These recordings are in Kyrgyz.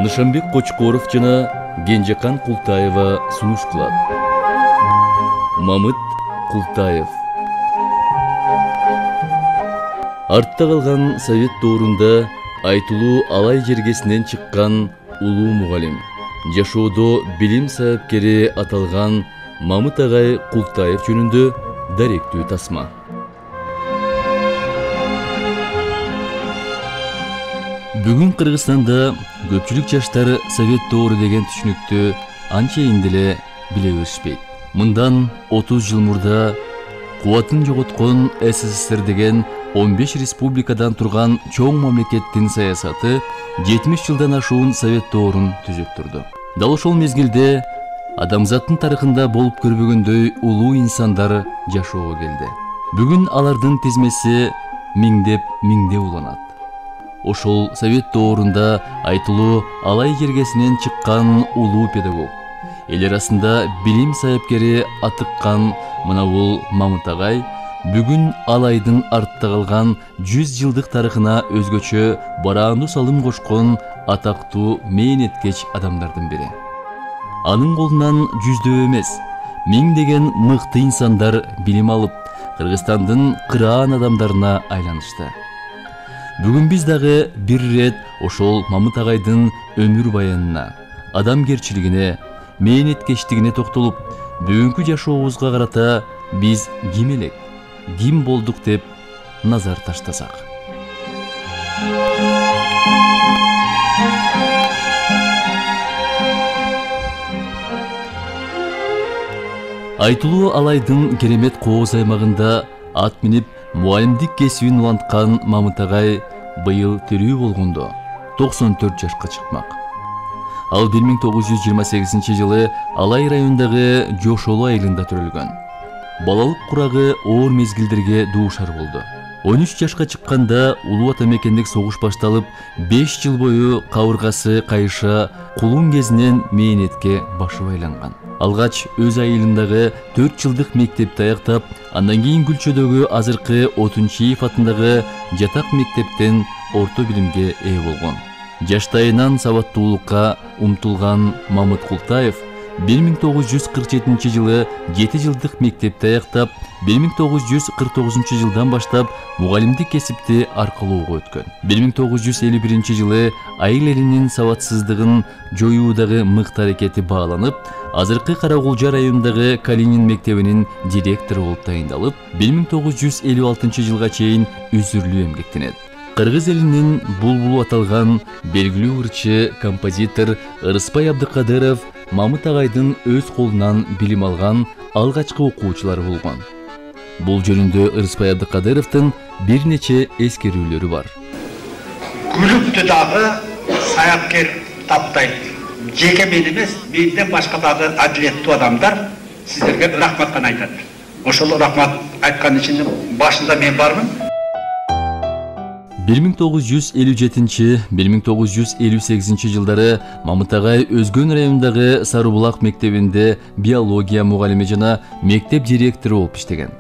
Нышанбек Кочкоров жана Кенжекан Култаева сунуш кылат. Мамыт Култаев. Артта калган совет доорунда айтылуу алай жергесинен чыккан улуу мугалим, жашоодо билим сабапкери аталган Мамыт агай Култаев жөнүндө даректүү тасма. Бүгүн Кыргызстанда көпчүлүк жаштар совет доору деген түшүнүктү анчейин деле биле беришпейт. Мындан 30 жыл мурда кубатын жоготкон СССР деген 15 республикадан турган чоң мамлекеттин саясаты 70 жылдан ашуун совет доорун түзүп турду. Дал ошол мезгилде адамзаттын тарыхында болуп көрбөгөндөй улуу инсандар жашоого келди. Бүгүн алардын тизмеси миңдеп уланат. Ошол совет доорунда айтылуу алай жергесинен чыккан улуу педагог, эл арасында билим сабапкери атыккан мына бул Мамыт агай бүгүн алайдын артта калган 100 жылдык тарыхына өзгөчө бараандуу салым кошкон атактуу мээнеткеч адамдардын бири. Анын колунан жүздөй эмес, миңдеген мыкты инсандар билим алып, Кыргызстандын кыраан адамдарына айланышты. Бүгүн биз дагы бир ирет ошол Мамыт агайдын өмүр баянына, адамгерчилигине, мээнеткечтигине токтолуп, бүгүнкү жашообузга карата биз ким элек, ким болдук деп назар таштасак. Айтылуу алайдын керемет кооз аймагында ат минип мугалимдик кесибин уланткан Мамыт агай быйыл тирүү болгондо 94 жашка чыкмак. Ал 1928 жылы Алай районундагы Жошолу айылында төрөлгөн. Балалык курагы оор мезгилдерге дуушар болду. 13 жашка чыкканда улуу ата мекендик согуш башталып, 5 жыл бою кабыргасы кайыша кулун кезинен мээнетке башы байланган. Алгач өз айылындагы 4 жылдык мектепти аяктап, андан кийин Күлчөдөгү азыркы Отунчиев атындагы жатак мектептен орто билимге ээ болгон. Жаштайынан сабаттуулукка умтулган Мамыт Култаев 1947 жылы 7 жылдык мектепти аяктап, 1949 жылдан баштап мугалимдик кесипти аркылоого өткөн. 1951 жылы айыл элинин сабатсыздыгын жоюудагы мыкты аракети бааланып, азыркы Каракулжа районундагы Калинин мектебинин директору болуп тайындалып, 1956 жылга чейин үзүрлүү эмгектенет. Кыргыз элинин булбулу аталган белгилүү ырчы, композитор Ырыспай Абдыкадыров Мамыт агайдын өз колунан билим алган алгачкы окуучулары болгон. Бул жөнүндө Ырыспай Абдыкадыровдун бир нече эскерүүлөрү бар. Күлүктү дагы саяпкер таптайт. Жеке мен эмес, менден башка дагы адилеттүү адамдар сиздерге рахмат гана айтат. Ошол рахмат айткан ичинде башында мен бармын. 1957-1958 жылдары Мамыт агай Өзгөн районундагы Сарыбулак мектебинде биология мугалими жана мектеп директору болуп иштеген.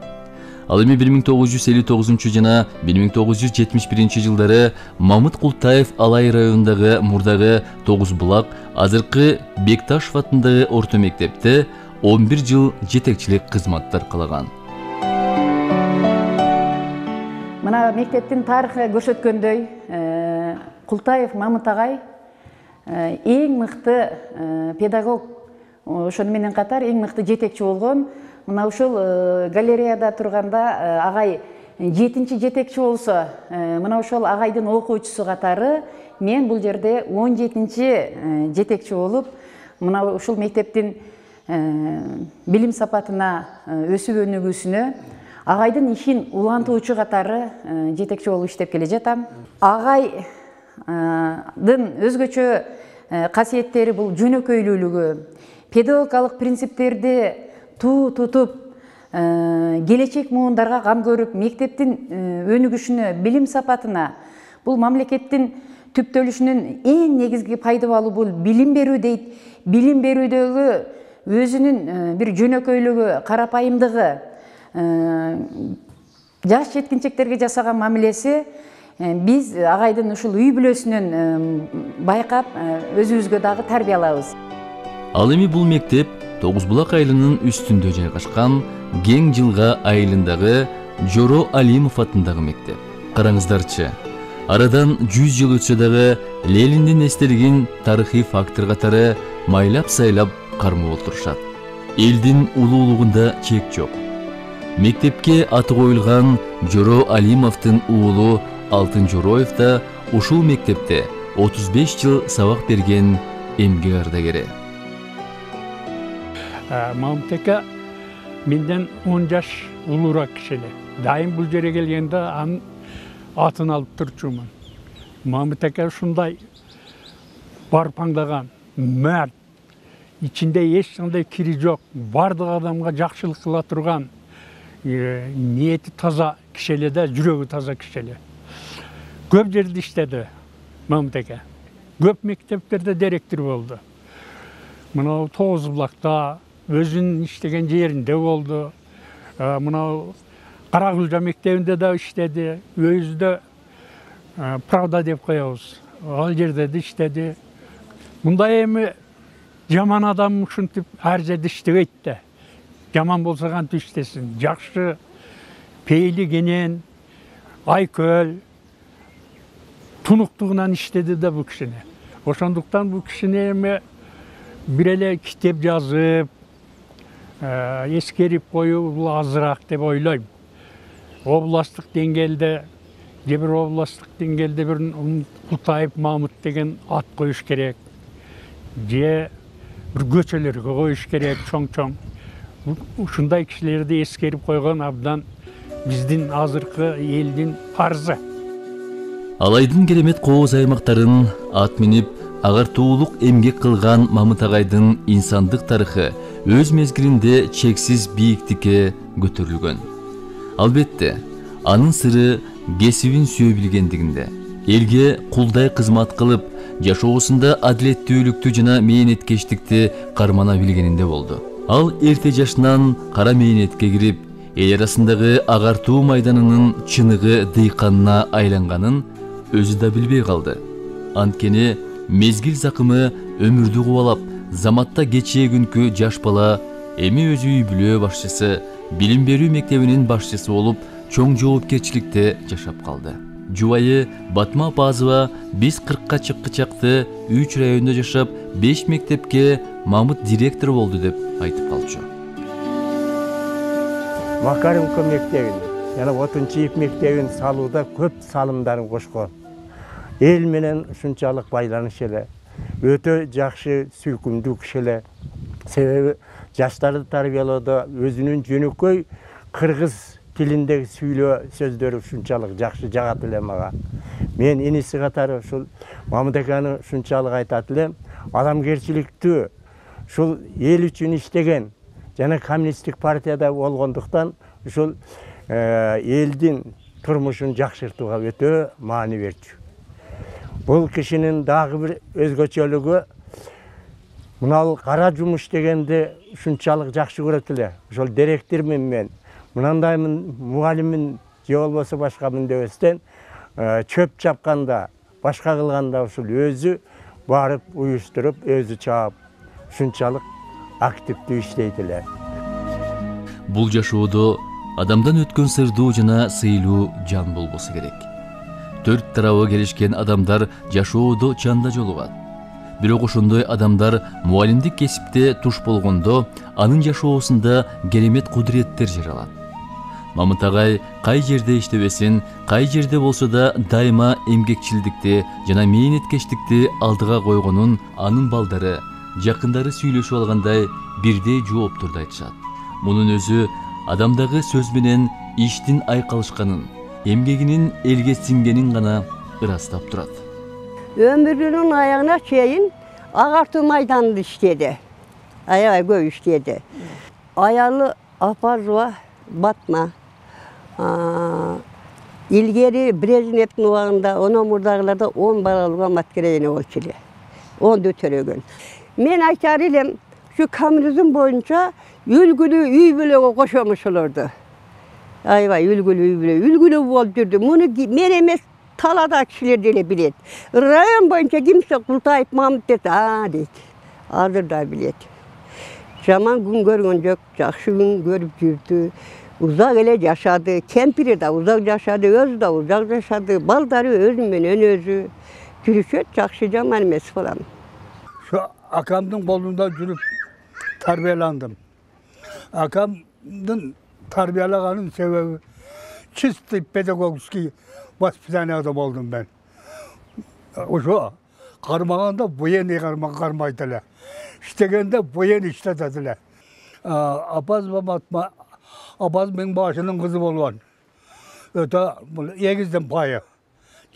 Ал эми 1959 жана 1971 жылдары Мамыт Култаев Алай районундагы мурдагы Тогузбулак, азыркы Бекташев атындагы орто мектепте 11 жыл жетекчилик кызматтар кылаган. Мына мектептин тарыхы көрсөткөндөй, Култаев Мамыт агай эң мыкты педагог, ошону менен катар эң мыкты жетекчи болгон. Мына ушул галереяда турганда агай 7-чи жетекчи болсо, мына ошол агайдын окуучусу катары мен бул жерде 17-чи жетекчи болуп, мына ушул мектептин билим сапатына, өсүп өнүгүүсүнө агайдын ишин улантуучу катары жетекчи болуп иштеп келе жатам. Агайдын өзгөчө касиеттери бул жөнөкөйлүүлүгү, педагогикалык принциптерди тутуп, келечек муундарга кам көрүп, мектептин өнүгүшүнө, билим сапатына, бул мамлекеттин түптөлүшүнүн эң негизги пайдабалы бул билим берүү дейт. Билим берүүдөгү өзүнүн бир жөнөкөйлүгү, карапайымдыгы, жаш жеткинчектерге жасаган мамилеси Биз агайдын ушул үй бүлөсүнөн байкап өзүбүзгө дагы тарбиялабыз. Ал эми бул мектеп Тогуз булак айылынын үстүндө жайгашкан Кең Жылга айылындагы Жоро Алимов атындагы мектеп. Караңыздарчы, арадан 100 жыл өтсө дагы Лениндин эстелигин тарыхый фактор катары майлап сайлап кармап отурушат. Элдин улуулугунда чек жок. Мектепке аты коюлган Жоро Алимовдун уулу Алтын Жороев да ушул мектепте 35 жыл сабак берген эмгек ардагери. Мамыт эке менден 10 жаш улуураак киши эле. Дайым бул жерге келгенде анын атын алып турчумун. Мамыт эке ушундай барпаңдаган, мәрт, ичинде эч кандай кири жок, бардык адамга жакшылык кыла турган, ниети таза киши эле да, жүрөгү таза киши эле. Көп жерде иштеди Мамыт эке. Көп мектептерде директор болду. Мына Тогуз булакта өзүнүн иштеген жеринде болду. Мына Карагүлжа мектебинде да иштеди. Өзүдө Правда деп коебуз. Ал жерде да иштеди. Мындай эми жаман адам ушинтип ар жерде иштебейт да. Жаман болсо кантип иштесин? Жакшы, пейили кенен, айкөл, тунуктугунан иштеди да бул кишини. Ошондуктан бул кишини эми бир эле китеп жазып, эскерип коюу бул азыраак деп ойлойм. Областтык деңгээлде, же бир областтык деңгээлде бир Култаев Мамыт деген ат коюш керек. Же бир көчөлөргө коюш керек чоң-чоң. Ушундай кишилерди эскерип койгон абдан биздин азыркы элдин парзы. Алайдын керемет кооз аймактарын ат минип агартуулук эмгек кылган Мамыт агайдын инсандык тарыхы өз мезгилинде чексиз бийиктикке көтөрүлгөн. Албетте, анын сыры кесибин сүйө билгендигинде, элге кулдай кызмат кылып, жашоосунда адилеттүүлүктү жана мээнеткечтикти кармана билгенинде болду. Ал эрте жашынан кара мээнетке кирип, эл арасындагы агартуу майданынын чыныгы дыйканына айланганын өзү да билбей калды. Анткени мезгил закымы өмүрдү кубалап, заматта кечээ күнкү жаш бала эми өзү үй бүлө башчысы, билим берүү мектебинин башчысы болуп, чоң жоопкерчиликте жашап калды. Жубайы Батма Апазова биз 40-ка чыккычакты 3 районда жашап, 5 мектепке Мамыт директор болду деп айтып калчу. Макаренко мектебин, жана Отунчиев мектебин салууда көп салымдарын кошкон. Эл менен ушунчалык байланыш эле. Өтө жакшы, сүйкүмдүү киши эле. Себеби жаштарды тарбиялоодо өзүнүн жөнөкөй кыргыз тилиндеги сүйлөө сөздөрү ушунчалык жакшы жагат эле мага. Мен иниси катары ушул Мамыт экени ушунчалык айтат элем, адамгерчиликтүү, ушул эл үчүн иштеген жана коммунисттик партияда болгондуктан ушул элдин турмушун жакшыртууга өтө маани берчү. Бул кишинин дагы бир өзгөчөлүгү, мынал кара жумуш дегенди ушунчалык жакшы көрөт эле. Ошол директормун мен, мынандаймын мугалиммин же болбосо башкамын дебестен, чөп чапканда, башка кылганда ушул өзү барып уюштуруп, өзү чаап, ушунчалык активдүү иштейт эле. Бул жашоодо адамдан өткөн сырдуу жана сыйлуу жан болбосу керек. Төрт тарабы келишкен адамдар жашоодо чанда жолугат. Бирок ошондой адамдар мугалимдик кесипте туш болгондо, анын жашоосунда керемет кудуреттер жаралат. Мамыт агай кай жерде иштебесин, кай жерде болсо да дайыма эмгекчилдикти жана мээнеткечтикти алдыга койгонун анын балдары, жакындары сүйлөшүп алгандай бирдей жооптурду айтышат. Мунун өзү адамдагы сөз менен иштин айкалышканын, эмгегинин элге сиңгенин гана ырастап турат. Ömrünün ayağına çeyin, ağartı maydanında işledi. Ayağı göğü işledi. Ayalı Apazova Batma. İlgeri Brezhnev'in uağında, onun buradağlarda 10 balalığa matkereyini olçili. 14 gün. Men aytarıyla şu komünizm boyunca ülgülü üy bölüğü koşamış olurdu. Ayva ülgülü üy bölüğü. Ülgülü boldurdu. Bunu men emes talada kişiler de bilet. Rayon boyunca kimse Kultayip Mahmut dese, deydi. Hazır da bilet. Zaman gün görgөн yok, жақсы gün görüp жүрdü. Uzak ele yaşadı, kempiri de uzak yaşadı, özü de uzak yaşadı. Baldarı özümenен özü. Gülüşet жақсы жаман емес falan. Şu akamdın kolunda жүрüp tarbiyalandım. Akamdın tarbiyalaganın sebebi чистый pedagogski воспитанияда болдum ben. Ошо кармаганда военный кармайт эле. İştegende военный işletет эле. Апаз менин башынын кызы болгон. Өтө эгиздин пайы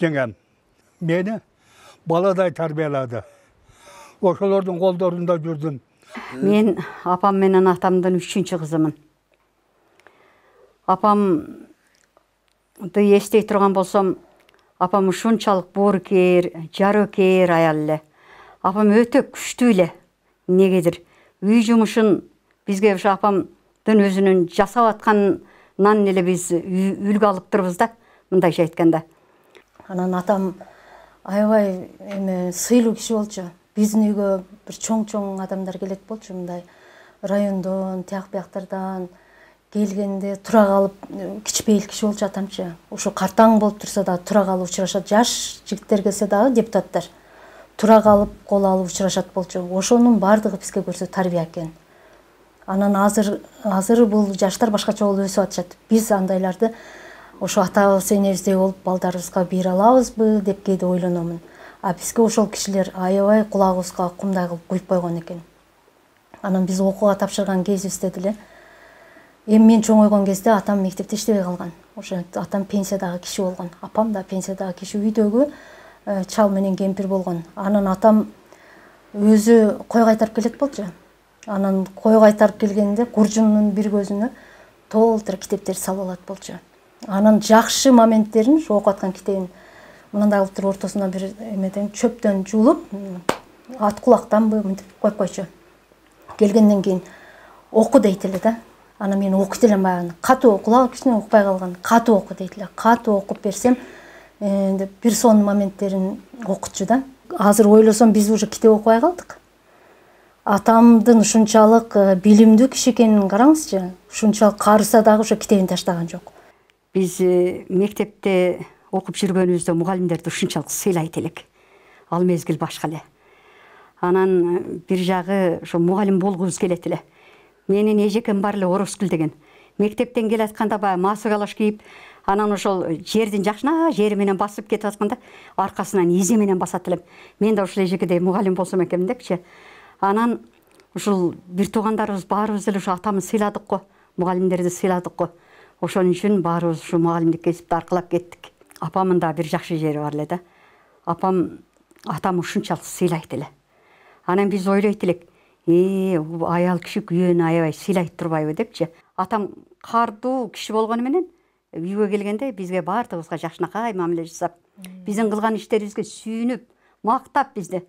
жеңем. Meni baladay tarbiyaladı. Ошолордун колдорунда жүрдүм. Мен апам менен атамдын 3-чү кызымын. Апамды эстей турган болсом, апам ушунчалык боорукер, жарөкер аял эле. Апам өтө күчтүү эле. Негедир үй жумушун бизге ушу апамдын өзүнүн жасап атканынан эле биз үлгү алып турбуз да, мындайча айтканда. Анан атам аябай сыйлуу киши болчу. Биздин үйгө бир чоң адамдар келет болчу, мындай райондон, тияк бияктардан келгенде тура калып, кичпейил киши болчу атамчы. Ушу картаң болуп турса да тура калып учурашат. Жаш жигиттер келсе дагы депутаттар тура калып кол алып учурашат болчу. Ошонун бардыгы бизге көрсө тарбия экен. Анан азыр бул жаштар башкача болуп өсүп атышат. Биз андайларды ошо атабыз энебиздей болуп балдарыбызга бере алабызбы деп кээде ойлономун. А бизге ошол кишилер аябай кулагыбызга кумдай кылып куюп койгон экен. Анан биз окууга тапшырган кезибизде деле эми мен чоңойгон кезде атам мектепте иштебей калган. Ошо атам пенсиядагы киши болгон. Апам да пенсиядагы киши, үйдөгү чал менен кемпир болгон. Анан атам өзү кой кайтарып келет болчу. Анан кой кайтарып келгенде куржунун бир көзүнө толтура китептер салып алат болчу. Анан жакшы моменттерин, ошо окуп аткан китебин мындай кылып туруп ортосуна бир эмеден чөптөн жуулуп, ат кулактанбы мынтип коюп койчу. Келгенден кийин оку дейт эле да. Анан мен окуйт элем баягы. Катуу кулагы кичине укпай калган. Катуу оку дейт эле. Катуу окуп берсем, бир сонун моменттерин окутчу да. Азыр ойлосом биз уже китеп окубай калдык. Атамдын ушунчалык билимдүү киши экенин караңызчы. Ушунчалык карыса дагы ошо китебин таштаган жок. Биз мектепте окуп жүргөнүбүздө мугалимдерди ушунчалык сыйлайт элек. Ал мезгил башка эле. Анан бир жагы ошо мугалим болгубуз келет эле. Менин эжекем бар эле Ороскүл деген. Мектептен келатканда баягы масы калаш кийип, анан ошол жердин жакшына жери менен басып кетип атканда аркасынан изе менен басат элем. Мен да ушул эжекедей мугалим болсом экен депчи. Анан ушул бир туугандарыбыз баарыбыз эле ошо атамды сыйладык го, мугалимдерди сыйладык го. Ошон үчүн баарыбыз ушу мугалимдик кесипти аркылап кеттик. Апамдын да бир жакшы жери бар эле да. Апам атам ушунчалык сыйлайт эле. Анан биз ойлойт элек, аял киши күйөөнү аябай сыйлайт турбайбы депчи. Атам кардуу киши болгону менен үйгө келгенде бизге баардыгыбызга жакшынакай мамиле жасап, биздин кылган иштерибизге сүйүнүп, мактап бизди.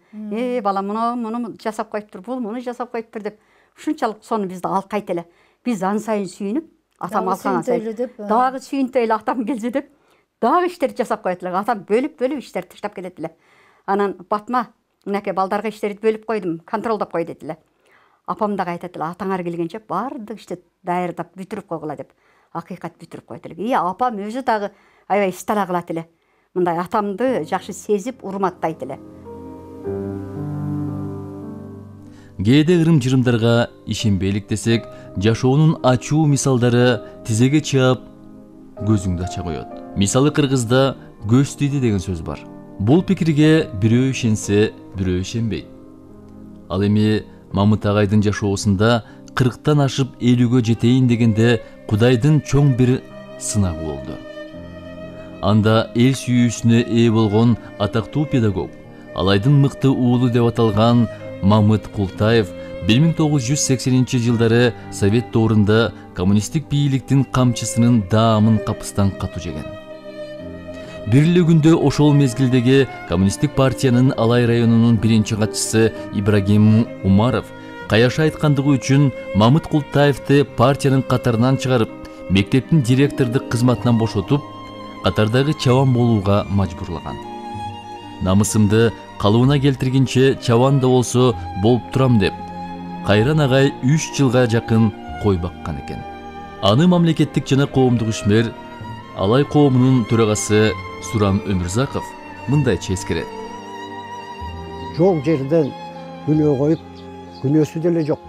Бала муну жасап коюптур, бул муну жасап коюптур деп ушунчалык сону бизди алкайт эле. Биз ан сайын сүйүнүп, атам алкаган сайын дагы сүйүнтөй эле атам келсе деп, дагы иштерди жасап коет эле. Атам бөлүп иштерди таштап кетет эле. Анан Батма, мынакей балдарга иштерди бөлүп койдум, контролдоп кой дейт эле. Апам дагы айтат эле, атаңар келгенче баардык ишти даярдап бүтүрүп койгула деп. Акыйкат бүтүрүп койт эле. Апам өзү дагы аябай истала кылат эле. Мындай атамды жакшы сезип, урматтайт эле. Кээде ырым-жырымдарга ишенбейлик десек, жашоонун ачуу мисалдары тизеге чаап көзүңдү ача коет. Мисалы кыргызда көз тийди деген сөз бар. Бул пикирге бирөө ишенсе, бирөө ишенбейт. Ал эми Мамыт агайдын жашоосунда 40тан ашып 50гө жетейин дегенде Кудайдын чоң бир сынагы болду. Анда эл сүйүүсүнө ээ болгон атактуу педагог, алайдын мыкты уулу деп аталган Мамыт Култаев 1980-жылдары Совет доорунда коммунисттик бийликтин камчысынын даамын капыстан катуу жеген. Бир эле күндө ошол мезгилдеги коммунисттик партиянын Алай районунун биринчи катчысы Ибрагим Умаров каяша айткандыгы үчүн Мамыт Култаевди партиянын катарынан чыгарып, мектептин директордук кызматынан бошотуп, катардагы чабан болууга мажбурлаган. Намысымды калыбына келтиргенче чабан да болсо болуп турам деп, Кайран агай 3 жылга жакын кой баккан экен. Аны мамлекеттик жана коомдук ишмер Алай коомунун төрагасы Сурам Өмүрзаков мындайча эскерет. Жок жерден күнөө коюп, күнөөсү деле жок.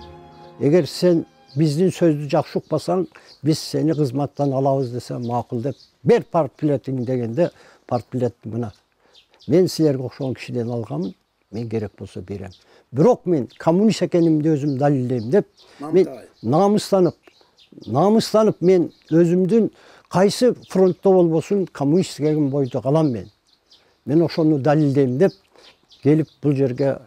Эгер сен биздин сөздү жакшы укпасаң, биз сени кызматтан алабыз десе макул деп, бер партбилетиң дегенде, партбилет мына. Мен силерге окшогон кишиден алганмын, мен керек болсо берем. Бирок мен коммунист экенимди өзүм далилдейм деп, мен намыстанып мен өзүмдүн кайсы фронтто болбосун коммунист экеним бойдо калам мен. Мен ошону далилдейм деп келип бул жерге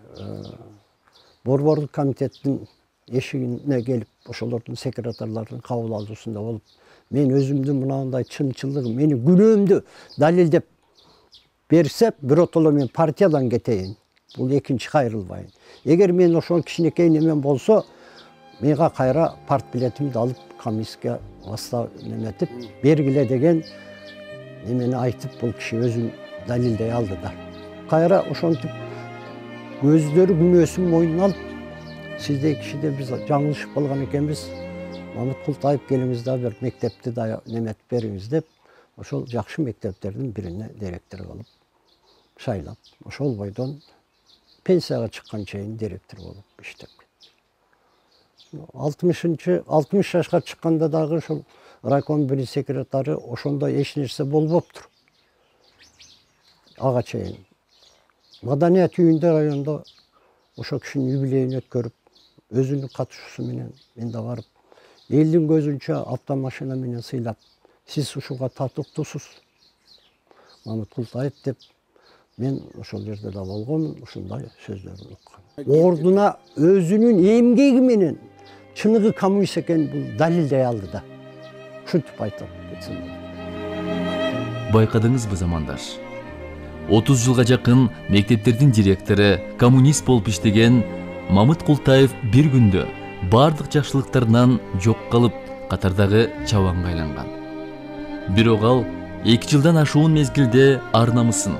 борбордук комитеттин эшигине келип, ошолордун секретарларынын кабыл алуусунда болуп, мен өзүмдүн мынандай чынчылдыгым, мени күнөөмдү далилдеп берсе, биротоло мен партиядан кетейин. Бул экинчи кайрылбайын. Эгер мен ошол кичинекей немен болсо, мага кайра партбилетимди алып коммунистке васта неметип бергиле деген немени айтып, бул киши өзүн далилдей алды да. Кайра ошентип өздөрү күнөөсүн мойнуна алып, сиздей кишиде биз жаңылышып калган экенбиз, Мамыт Култаев келиңиз да бир мектепти да неметип бериңиз деп, ошол жакшы мектептердин бирине директор болуп шайлап, ошол бойдон пенсияга чыккан чейин директор болуп иштеп. 60 жашка чыкканда дагы ошол райком биринчи секретары ошондо эч нерсе болбоптур. Ага чейин. Маданият үйүндө райондо ошол кишинин юбилейин өткөрүп, өзүнүн катышуусу менен мен да барып, элдин көзүнчө автомашина менен сыйлап, сиз ушуга татыктуусуз, Мамыт Култаев деп, мен ошол жерде да болгонмун, ушундай сөздөрүн уккан. Ордуна өзүнүн эмгеги менен чыныгы коммунист экенин бул далилдей алды да. Ушинтип айтып кетсем. Байкадыңызбы замандаш? 30 жылга жакын мектептердин директору, коммунист болуп иштеген Мамыт Култаев бир күндө бардык жакшылыктарынан жок калып, катардагы чабанга айланган. Бирок ал 2 жылдан ашуун мезгилде ар намысын,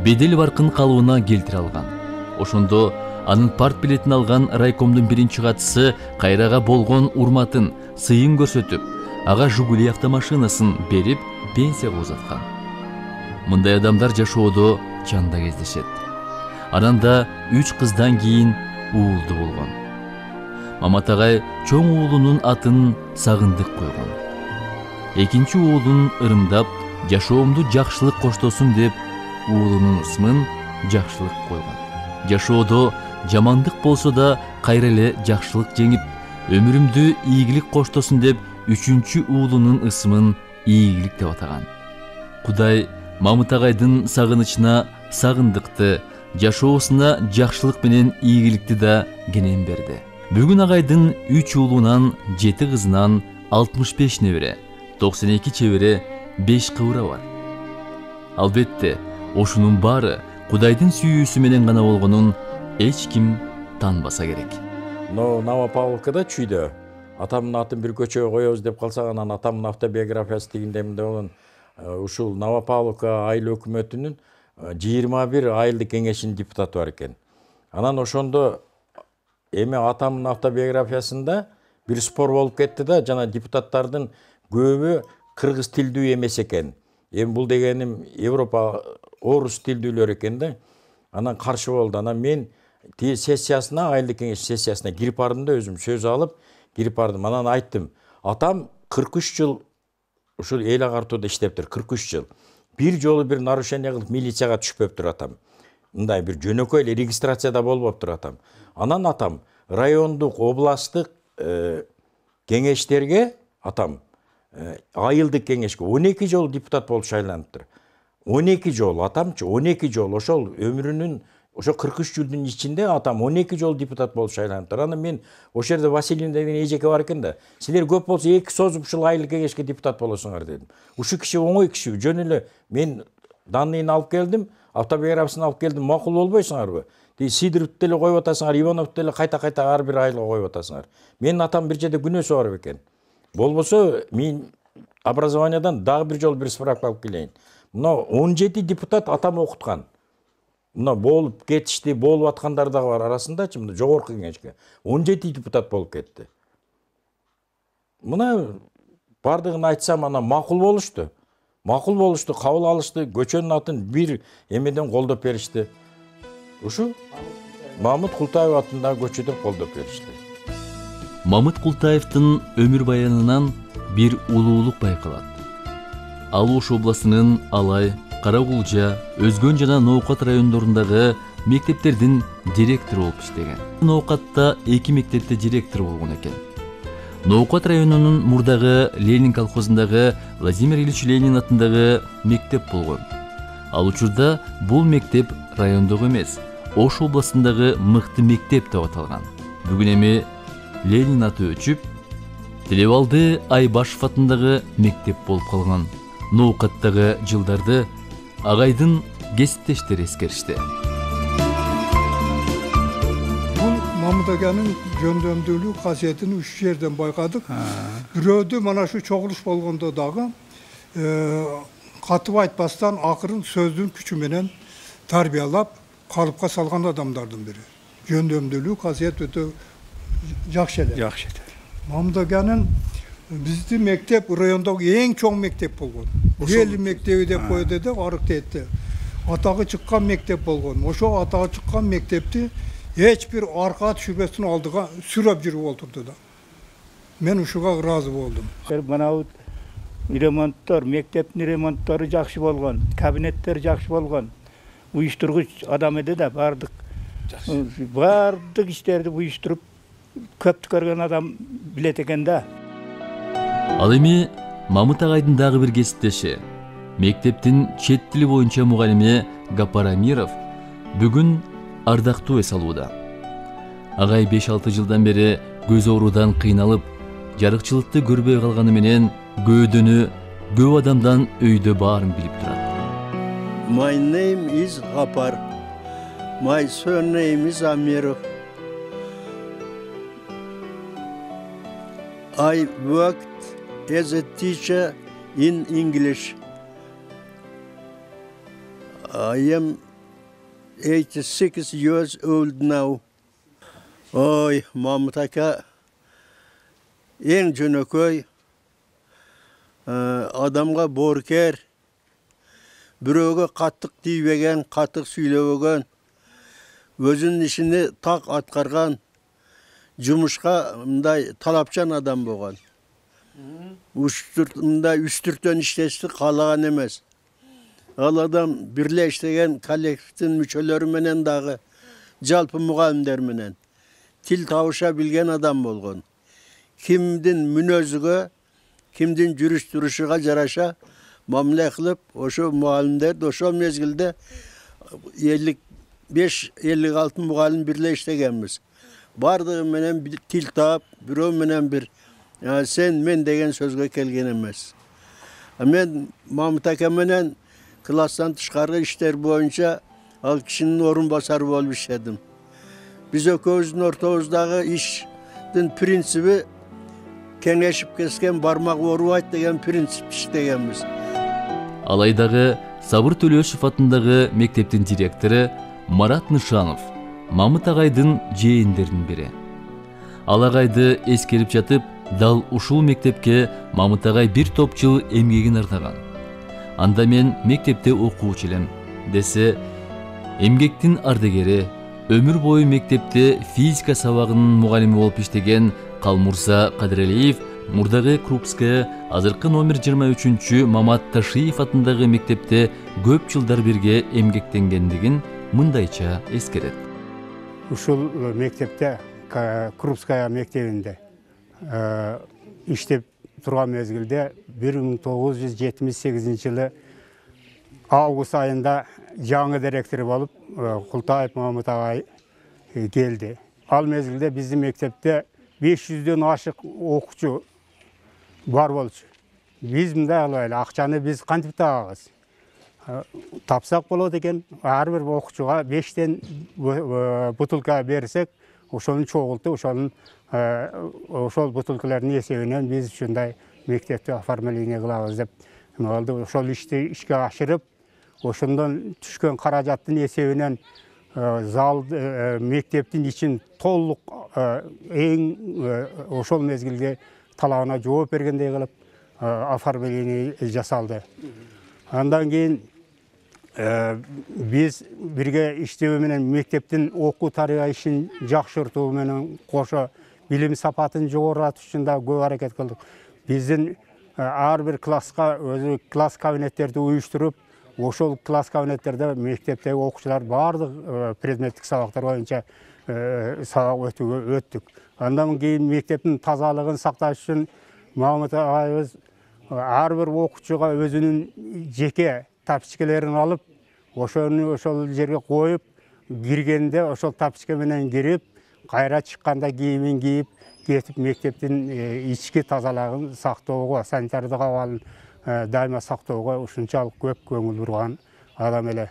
бедел баркын калыбына келтире алган. Ошондо анын партбилетин алган райкомдун биринчи катчысы Кайрага болгон урматын, сыйын көрсөтүп, ага Жигули автомашинасын берип, пенсияга узаткан. Мындай адамдар жашоодо чанда кездешет. Анан да 3 кыздан кийин уулду болгон. Мамат агай чоң уулунун атын Сагындык койгон. Экинчи уулун ырымдап, жашоомду жакшылык коштосун деп, уулунун ысмын Жакшылык койгон. Жашоодо жамандык болсо да кайра эле жакшылык жеңип, өмүрүмдү ийгилик коштосун деп, 3-чү уулунун ысмын ийгилик деп атаган. Кудай Мамыт агайдын сагынычына сагындыкты, жашоосуна жакшылык менен ийгиликти да кенен берди. Бүгүн агайдын 3 уулунан 7 кызынан 65 небере, 92 чебере, 5 кыбыра бар. Албетте, ошунун баары Кудайдын сүйүүсү менен гана болгонун эч ким танбаса керек. Новопавловкада чүйдө атамдын атын бир көчөгө коебуз деп калсак, анан атамдын автобиографиясы дегендемде болгон ушул Новопавловка айыл өкмөтүнүн 21 айылдык кеңешинин депутаты бар экен. Анан ошондо эми атамдын автобиографиясында бир спор болуп кетти да, жана депутаттардын көбү кыргыз тилдүү эмес экен. Эми бул дегеним Европа орус тилдүүлөр экен да. Анан каршы болду. Анан мен сессиясына, айылдык кеңеш сессиясына кирип бардым да, өзүм сөз алып кирип бардым. Анан айттым, атам 43 жыл ушул эл агартууда иштептир, 43 жыл. Бир жолу бир нарушение кылып милицияга түшпөптүр атам. Мындай бир жөнөкөй эле регистрацияда болбоптур атам. Анан атам райондук, областтык кеңештерге атам айылдык кеңешке 12 жол депутат болуп шайланыптыр. 12 жол атамчы, 12 жол ошол өмүрүнүн ошо 43 жылдын ичинде атам 12 жол депутат болуп шайланыптыр. Анан мен ошол жерде Василий деген эжеке бар экен да. Силер көп болсо 2 созуп ушул айыл кеңешке депутат болосуңар дедим. Ушул киши оңой киши, жөн эле мен данныйын алып келдим, автобиографиясын алып келдим, макул болбойсуңарбы? Сидоровду деле коюп атасыңар, Ивановду деле кайта-кайта ар бир айылга коюп атасыңар. Менин атам бир жерде күнөөсү бар экен. Болбосо мен образованиядан дагы бир жолу бир справка алып келейин. Мына 17 депутат атам окуткан. Мына болуп кетишти, болуп аткандар да бар арасындачы, мына жогорку кеңешке 17 депутат болуп кетти. Мына бардыгын айтсам ана макул болушту. Макул болушту, кабыл алышты, көчөнүн атын бир эмеден колдоп беришти. Ушу Мамыт Култаев атындагы көчөдөн колдоп беришти. Мамыт Култаевдин өмүр баянынан бир улуулук байкалат. Ал Ош областынын Алай, Каракулжа, Өзгөн жана Ноокат райондорундагы мектептердин директору болуп иштеген. Ноокатта 2 мектепте директор болгон экен. Ноокат районунун мурдагы Ленин колхозундагы Владимир Ильич Ленин атындагы мектеп болгон. Ал учурда бул мектеп райондогу эмес, Ош областындагы мыкты мектеп деп аталган. Бүгүн эми Ленин аты өчүп, Телебалды Айбашев атындагы мектеп болуп калган. Ноокаттагы жылдарды агайдын кесиптештери эскеришти. Бул Мамыт аганын жөндөмдүүлүк касиетин 3 жерден байкадык. Бирөөдү мана шу чогулуш болгондо дагы катып айтпастан акырын сөздүн күчү менен тарбиялап калыпка салган адамдардын бири. Жөндөмдүүлүк касиет өтө жакшы эле. Жакшы эле. Мамыт аганын биздин мектеп райондогу эң чоң мектеп болгон. Эл мектеби деп койду да арыктетти. Атагы чыккан мектеп болгон. Ошо атагы чыккан мектепти эч бир арка түшүрбөстүн алдыга сүрөп жүрүп олтурду да. Мен ушуга ыраазы болдум. Мына ремонттор, мектептин ремонттору жакшы болгон, кабинеттер жакшы болгон. Уюштургуч адам эди да бардык иштерди уюштуруп көптү көргөн адам билет экен да. Ал эми Мамыт агайдын дагы бир кесиптеши, мектептин чет тили боюнча мугалими Гапар Амиров бүгүн ардактуу эс алууда. Агай 5-6 жылдан бери көз оорудан кыйналып, жарыкчылыкты көрбөй калганы менен көөдөнү көп адамдан өйдө баарын билип турат. My name is Gapar. My surname is Amirov. I worked as a teacher in English. I am 86 years old now. Oy, Mamıt aka en jönököy adamga borker, büröge kattık diýbegen, kattık süýlebegen, özünün işini tak atkargan, jumuşka mınday talapçan adam bolgan. Mınday üstürtön işleşti kalagan emes. Al adam birleştiren kollektiftin müçeleri menen dagı jalpy mugalimler menen til tabışa bilgen adam bolgan. Kimdin münözüge, kimdin jürüş duruşuga jaraşa mamle kılıp oşo mugalimler oşo mezgilde 55-56 mugalim birleştirenmiz. Bardığı menen bir til tap, biro menen bir sen men degen sözge kelgen emes. Men Mamıt aka menen klastan tışkarı işler boyunca al kişinin orunbasarı bolup işledim. Biz öközün ortamızdagı iştin prinsibi kengeşip kesken barmak orup degen prinsip işlegenmiz. Алайдагы Сабыр Төлөшев атындагы мектептин директору Марат Нышанов Мамыт агайдын жээндеринин бири. Ал агайды эскерип жатып, дал ушул мектепке Мамыт агай бир топ жыл эмгегин ардаган. Анда мен мектепте окуучу элем десе, эмгектин ардагери, өмүр бою мектепте физика сабагынын мугалими болуп иштеген Калмурза Кадыралиев мурдагы Крупская, азыркы номер 23 Мамат Ташиев атындагы мектепте көп жылдар бирге эмгектенгендигин мындайча эскерет. Ушул мектепте, Крупская мектебинде иштеп турган мезгилде 1978 жылы август айында жаңы директор болуп Култаев Мамыт агай келди. Ал мезгилде биздин мектепте 500дөн ашык окуучу бар болчу. Биз мындай алайлы, акчаны биз кантип табабыз? Тапсак болот экен, ар бир окуучуга 5тен бутылка берсек, ошону чогултуп, ошол бутылкалардын эсебинен биз ушундай мектепте оформление кылабыз деп болду. Ошол ишти ишке ашырып, ошондон түшкөн каражаттын эсебинен зал мектептин ичин толук эң ошол мезгилге талабына жооп бергендей кылып оформление жасалды. Андан кийин биз бирге иштөө менен мектептин окуу тарыйышын жакшыртуу менен кошо билим сапатын жогорулатуу үчүн да көп аракет кылдык. Биздин ар бир класска өзү класс кабинеттерди уюштуруп, ошол класс кабинеттерде мектептеги окуучулар баардык предметтик сабактар боюнча сабак өттүк. Андан кийин мектептин тазалыгын сакташ үчүн Мамыт агайыбыз ар бир окуучуга өзүнүн жеке тапчыкаларын алып, ошону ошол жерге коюп, киргенде ошол тапчыка менен кирип, кайра чыкканда кийимин кийип, кетип мектептин ички тазалыгын сактоого, санитардык абалын дайыма сактоого ушунчалык көп көңүл бурган адам эле.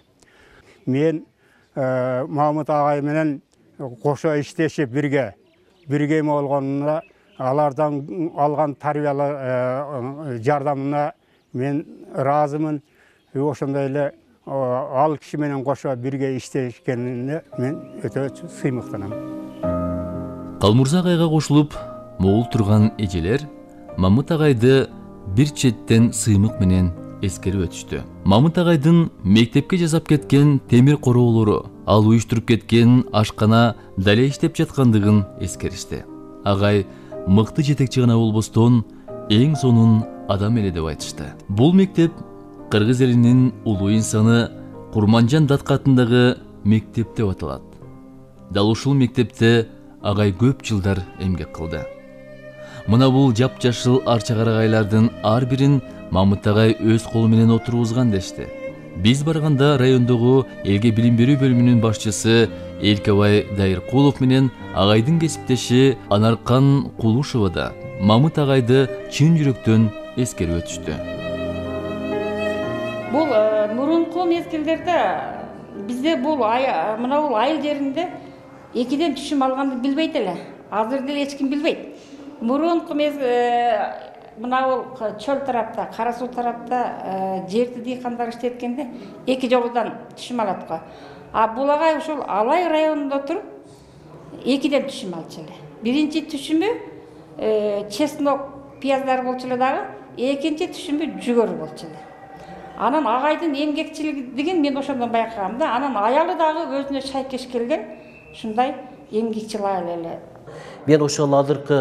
Мен Мамыт агай менен кошо иштешип бирге болгонуна, алардан алган тарбиялык жардамына мен ыраазымын. Ошондой эле ал киши менен кошо бирге иштешкенине мен өтө сыймыктанам. Калмурза агайга кошулуп могул турган эжелер Мамыт агайды бир четтен сыймык менен эскерип өтүштү. Мамыт агайдын мектепке жасап кеткен темир короолору, ал уюштуруп кеткен ашкана дале иштеп жаткандыгын эскеришти. Агай мыкты жетекчи гана болбостон эң сонун адам эле деп айтышты. Бул мектеп кыргыз элинин улуу инсаны Курманжан Даткатындагы мектеп деп аталат. Дал ушул мектепте агай көп жылдар эмгек кылды. Мына бул жапжашыл арча карагайлардын ар бирин Мамыт агай өз колу менен отургузган дешти. Биз барганда райондогу элге билим берүү бөлүмүнүн башчысы Элкебай Дайыркулов менен агайдын кесиптеши Анаркан Кулушева да Мамыт агайды чын жүрөктөн эскерип өтүштү. Бул мурунку мезгилдерде бизде бул айыл жеринде экиден түшүм алганды билбейт эле. Азыр деле эч ким билбейт. Мурунку мына бул чөл тарапта, Кара Суу тарапта жерди дыйкандар иштеткенде эки жолудан түшүм алат го. Бул агай ушул Алай районунда туруп экиден түшүм алчу эле. Биринчи түшүмү чеснок пияздар болчу эле дагы, экинчи түшүмү жүгөрү болчу эле. Анан агайдын эмгекчилигин мен ошондон байкагам да. Анан аялы дагы өзүнө шайкеш келген, ушундай эмгекчил аял эле. Мен ошол азыркы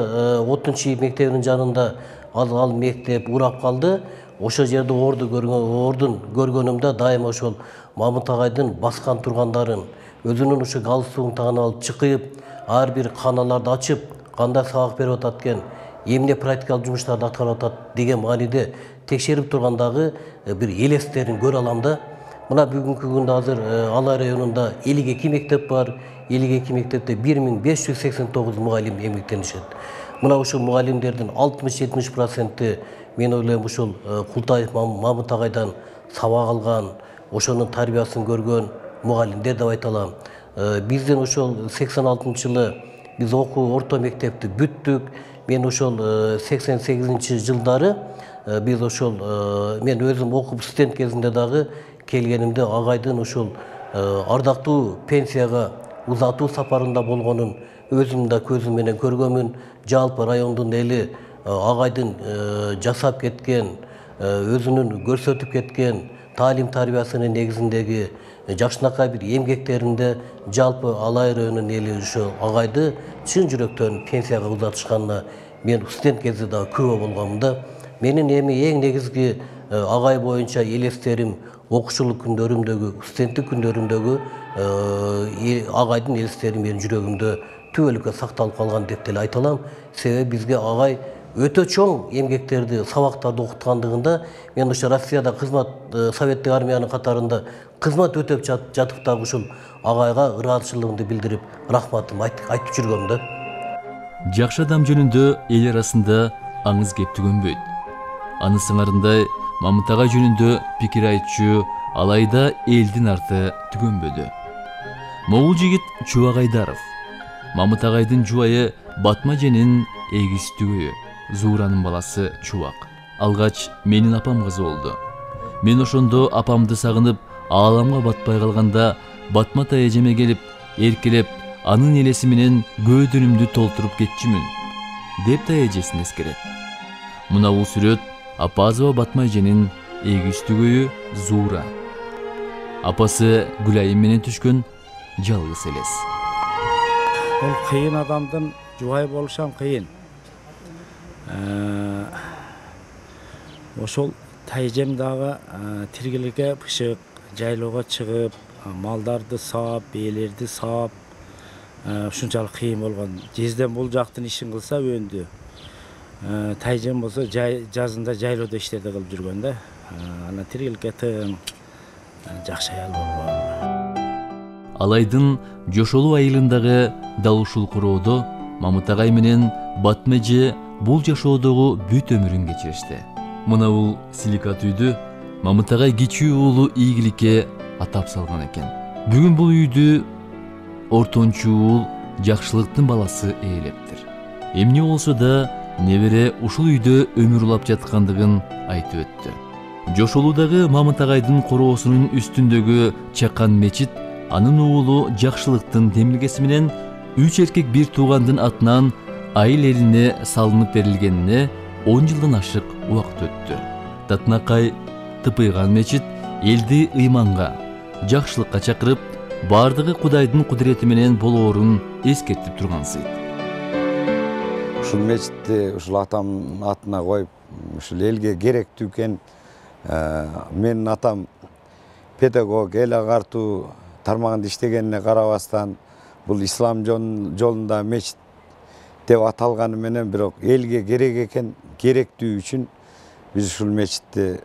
30 мектебинин жанында ал мектеп урап калды. Ошол жерде ордун көргөнүмдө дайыма ошол Мамыт агайдын баскан тургандарын, өзүнүн ошо галстугун тагына алып чыкып, ар бир каналарды ачып, кандай сабак берип атат экен, эмне практикалык жумуштарды аткарып атат деген мааниде текшерип тургандагы бир элестерин көрө алам да. Мына бүгүнкү күндө азыр Алай районунда 52 мектеп бар. 52 мектепте 1589 мугалим эмгектенишет. Мына ушул мугалимдердин 60-70% мен ойлойм ушул Култаев Мамыт агайдан сабак алган, ошонун тарбиясын көргөн мугалимдер деп айта алам. Бизден ошол 86-жылы биз окуу орто мектепти бүттүк. Мен ошол 88-жылдары биз ошол мен өзүм окуп студент кезинде дагы келгенимде агайдын ошол ардактуу пенсияга узатуу сапарында болгонун өзүм да көзүм менен көргөмүн. Жалпы райондун эли агайдын жасап кеткен, өзүнүн көрсөтүп кеткен таалим тарбиясынын негизиндеги жакшынакай бир эмгектеринде жалпы Алай районунун эли ошо агайды чын жүрөктөн пенсияга узатышканына мен студент кезде дагы күбө болгомун да. Менин эми эң негизги агай боюнча элестерим окуучулук күндөрүмдөгү, студенттик күндөрүмдөгү агайдын элестери менин жүрөгүмдө түбөлүккө сакталып калган деп деле айта алам. Себеби бизге агай өтө чоң эмгектерди, сабактарды окуткандыгында мен ошо Россияда кызмат Советтик армиянын катарында кызмат өтөп жатып дагы ушул агайга ыраазычылыгымды билдирип, рахматымды айтып жүргөм да. Жакшы адам жөнүндө эл арасында аңыз кеп түгөнбөйт. Аны сыңарындай Мамыт агай жөнүндө пикир айтчу Алайда элдин арты түгөнбөдү. Могул жигит Чубак Айдаров. Мамыт агайдын жубайы Батма женин эгиз түгөйү. Зууранын баласы Чубак. Алгач менин апам кызы болду. Мен ошондо апамды сагынып, ааламга батпай калганда Батмата эжеме келип, эркелеп, анын элеси менен көөдүнүмдү толтуруп кетчүмүн, деп да эжесин эскерет. Мына бул сүрөт Апазова Батма эженин эгүстүгөйү Зуура. Апасы Гүлайым менен түшкөн жалгыз элес. Ол кыйын адамдын жубай болушам кыйын. Ошол тайжем дагы тиргиликке пышык, жайлоого чыгып, малдарды саап, бээлерди саап, ушунчалык кыйын болгон. Жезден бул жактын ишин кылса өндү. Тайжем болсо жазында жайлоодо иштерди кылып жүргөн да. Анан тиргиликке тыйын жакшы аял болгон. Алайдын Жошолу айылындагы дал ушул короодо Мамыт агай менен Батма эже бул жашоодогу бүт өмүрүн кечиришти. Мына бул силикат үйдү Мамыт агай кичүү уулу ийгиликке атап салган экен. Бүгүн бул үйдү ортончу уул Жакшылыктын баласы ээлептир. Эмне болсо да небере ушул үйдө өмүр улап жаткандыгын айтып өттү. Жошолудагы Мамыт агайдын короосунун үстүндөгү чакан мечит анын уулу Жакшылыктын демилгеси менен 3 эркек бир туугандын атынан айыл элине салынып берилгенине 10 жылдан ашык убакыт өттү. Татынакай тыпыйган мечит элди ыйманга, жакшылыкка чакырып, бардыгы Кудайдын кудурети менен болоорун эскертип тургансый. Ушул мечитти ушул атамдын атына коюп, ушул элге керектүү экен. Менин атам педагог, эл агартуу тармагында иштегенине карабастан, бул ислам жолунда мечит деп аталганы менен бирок элге керек экен, керектүү үчүн биз ушул мечитти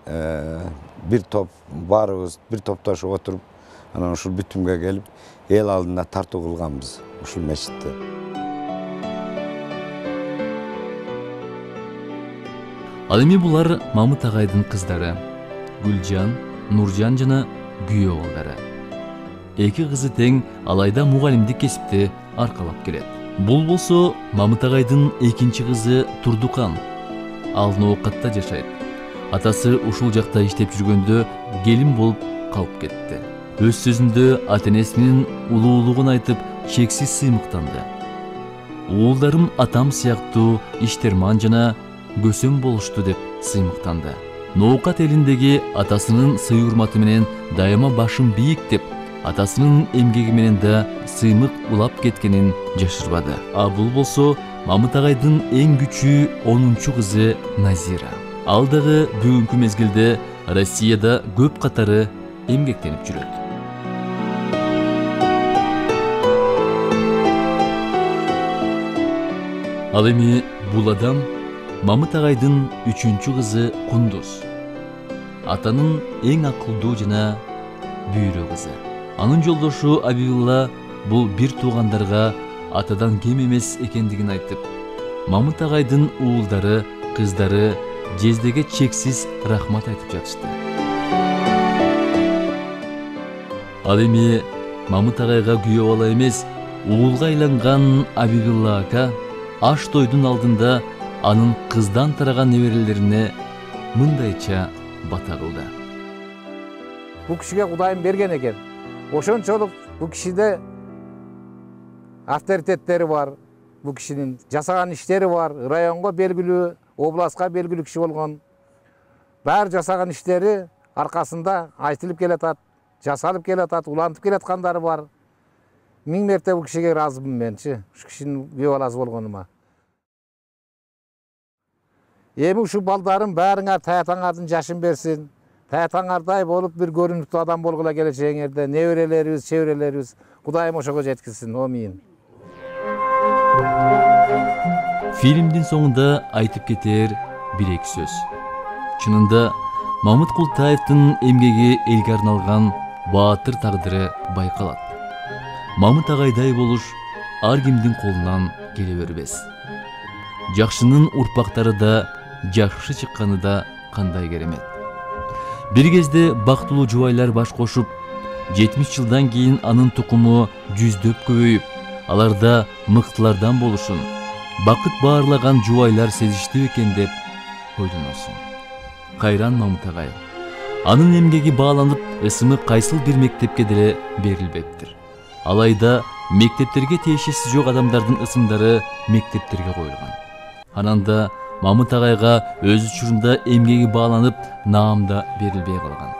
бир топ баарыбыз бир топтошуп отуруп, анан ушул бүтүмгө келип, эл алдында тартуу кылганбыз ушул мечитти. Ал эми булар Мамыт агайдын кыздары Гүлжан, Нуржан жана күйөө балдары. Эки кызы тең, алайда мугалимдик кесипти аркалап келет. Бул болсо Мамыт агайдын экинчи кызы Турдукан. Ал Ноокатта жашайт. Атасы ушул жакта иштеп жүргөндө келин болуп калып кетти. Өз сөзүндө ата-энесинин улуулугун айтып, чексиз сыймыктанды. Уулдарым атам сыяктуу иштерман жана көсөм болушту деп сыймыктанды. Ноокат элиндеги атасынын сый урматы менен дайыма башым бийик деп, атасынын эмгеги менен да сыймык улап кеткенин жашырбады. А бул болсо Мамыт агайдын эң күчүү 10-чу кызы Назира. Ал дагы бүгүнкү мезгилде Россияда көп катары эмгектенип жүрөт. Ал эми бул адам Мамыт агайдын 3-чү кызы Кундуз. Атанын эң акылдуу жана бүйрө кызы. Анын жолдошу Абилла бул бир туугандарга атадан кем эмес экендигин айтып, Мамыт агайдын уулдары, кыздары жездеге чексиз рахмат айтып жатышты. Ал эми Мамыт агайга күйөө бала эмес, уулга айланган Абилла ака аш тойдун алдында анын кыздан тараган неберелерине мындайча бата кылды. Бул кишиге Кудайым берген экен. Ошончолук бул кишиде авторитеттери бар. Бул кишинин жасаган иштери бар. Районго белгилүү, областка белгилүү киши болгон. Баары жасаган иштери аркасында айтылып келатат, жасалып келатат, улантып келаткандары бар. 1000 мерте бул кишиге ыраазымын менчи, ушу кишинин күйөө баласы болгонума. Эми ушу балдарым баарыңар таятаңардын жашын берсин. Таятаңардай болуп бир көрүнүктүү адам болгула келечегиңерде. Неберелерибиз, чеберелерибиз Кудайым ошого жеткизсин. Амин. Фильмдин соңунда айтып кетер бир-эки сөз. Чынында Мамыт Култаевдин эмгеги элге арналган баатыр тагдыры байкалат. Мамыт агайдай болуш ар кимдин колунан келе бербес. Жакшынын урпактары да жакшы чыкканы да кандай керемет. Бир кезде бактылуу жубайлар баш кошуп, 70 жылдан кийин анын тукуму жүздөп көбөйүп, аларда мыктылардан болушун, бакыт баарлаган жубайлар сезиштүү экен деп ойлоносуң. Кайран Мамыт агай. Анын эмгеги бааланып, ысымы кайсыл бир мектепке деле берилбептир. Алайда мектептерге тиешеси жок адамдардын ысымдары мектептерге коюлган. Анан да Мамыт агайга өз учурунда эмгеги бааланып, наам да берилбей калган.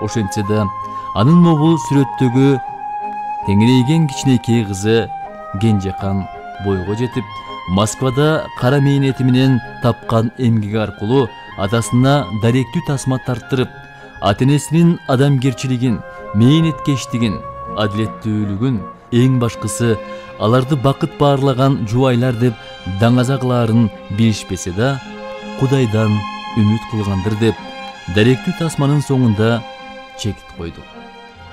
Ошентсе да анын могул сүрөттөгү теңирейген кичинекей кызы Кенжекан бойго жетип, Москвада кара мээнети менен тапкан эмгеги аркылуу атасына даректүү тасма тарттырып, ата-энесинин адамгерчилигин, мээнеткечтигин, адилеттүүлүгүн, эң башкысы аларды бакыт баарлаган жубайлар деп даңаза кылаарын билишпесе да, Кудайдан үмүт кылгандыр деп даректүү тасманын соңунда чекит койдук.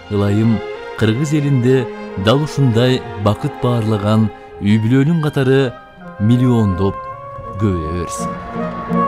Ылайым Кыргыз элинде дал ушундай бакыт баарлаган үй бүлөнүн катары миллиондоп көбөйө берсин.